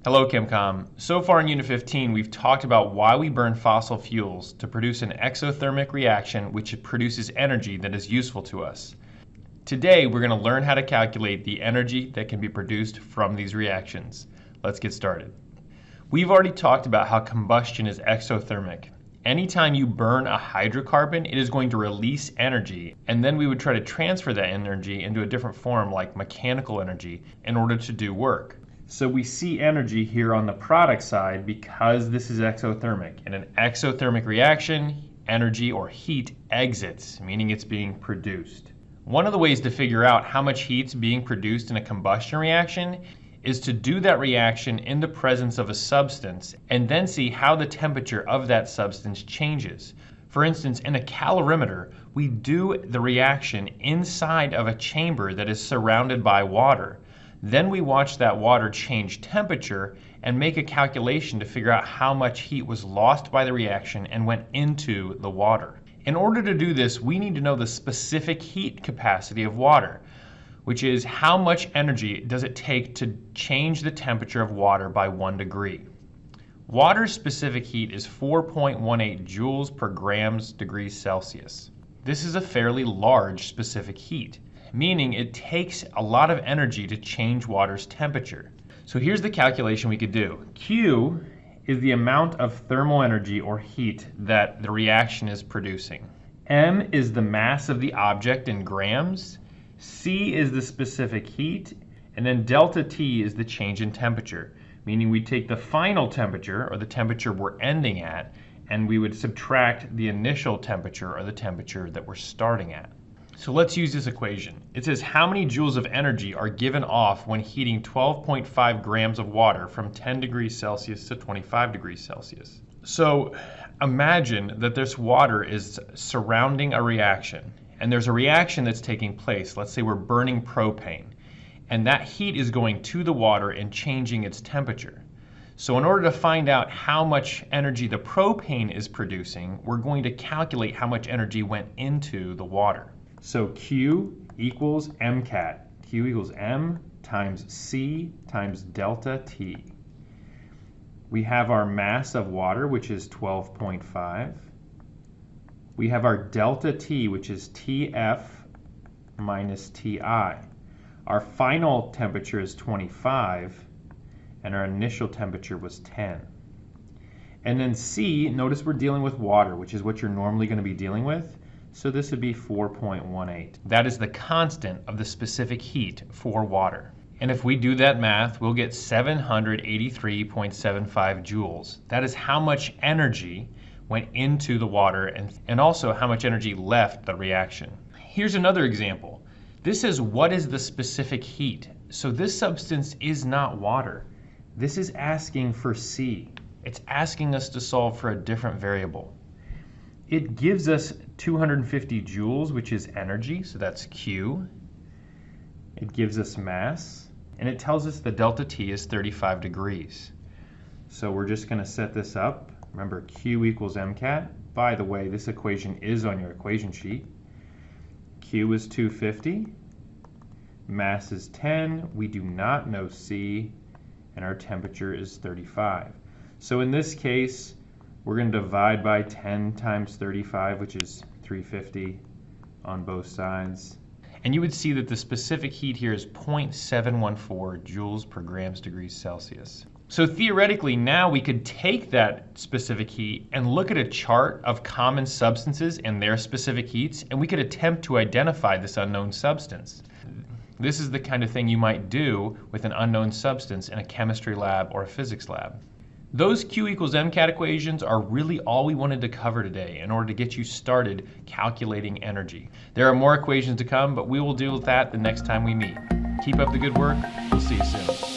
Hello ChemComm. So far in Unit 15 we've talked about why we burn fossil fuels to produce an exothermic reaction which produces energy that is useful to us. Today we're going to learn how to calculate the energy that can be produced from these reactions. Let's get started. We've already talked about how combustion is exothermic. Anytime you burn a hydrocarbon, it is going to release energy, and then we would try to transfer that energy into a different form like mechanical energy in order to do work. So we see energy here on the product side because this is exothermic. In an exothermic reaction, energy or heat exits, meaning it's being produced. One of the ways to figure out how much heat's being produced in a combustion reaction is to do that reaction in the presence of a substance and then see how the temperature of that substance changes. For instance, in a calorimeter, we do the reaction inside of a chamber that is surrounded by water. Then we watch that water change temperature and make a calculation to figure out how much heat was lost by the reaction and went into the water. In order to do this, we need to know the specific heat capacity of water, which is how much energy does it take to change the temperature of water by 1 degree. Water's specific heat is 4.18 joules per grams degrees Celsius. This is a fairly large specific heat, meaning it takes a lot of energy to change water's temperature. So here's the calculation we could do. Q is the amount of thermal energy or heat that the reaction is producing. M is the mass of the object in grams. C is the specific heat, and then delta T is the change in temperature, meaning we take the final temperature, or the temperature we're ending at, and we would subtract the initial temperature, or the temperature that we're starting at. So let's use this equation. It says how many joules of energy are given off when heating 12.5 grams of water from 10 degrees Celsius to 25 degrees Celsius. So imagine that this water is surrounding a reaction, and there's a reaction that's taking place. Let's say we're burning propane, and that heat is going to the water and changing its temperature. So in order to find out how much energy the propane is producing, we're going to calculate how much energy went into the water. So Q equals MCAT. Q equals M times C times delta T. We have our mass of water, which is 12.5. We have our delta T, which is TF minus TI. Our final temperature is 25, and our initial temperature was 10. And then C, notice we're dealing with water, which is what you're normally going to be dealing with. So this would be 4.18. That is the constant of the specific heat for water. And if we do that math, we'll get 783.75 joules. That is how much energy went into the water and also how much energy left the reaction. Here's another example. This is what is the specific heat. So this substance is not water. This is asking for C. It's asking us to solve for a different variable. It gives us 250 joules, which is energy, so that's Q. It gives us mass, and it tells us the delta T is 35 degrees. So we're just going to set this up. Remember, Q equals MCAT. By the way, this equation is on your equation sheet. Q is 250. Mass is 10. We do not know C, and our temperature is 35. So in this case, we're going to divide by 10 times 35, which is 350 on both sides. And you would see that the specific heat here is 0.714 joules per grams degrees Celsius. So theoretically, now we could take that specific heat and look at a chart of common substances and their specific heats, and we could attempt to identify this unknown substance. This is the kind of thing you might do with an unknown substance in a chemistry lab or a physics lab. Those Q equals MCAT equations are really all we wanted to cover today in order to get you started calculating energy. There are more equations to come, but we will deal with that the next time we meet. Keep up the good work. We'll see you soon.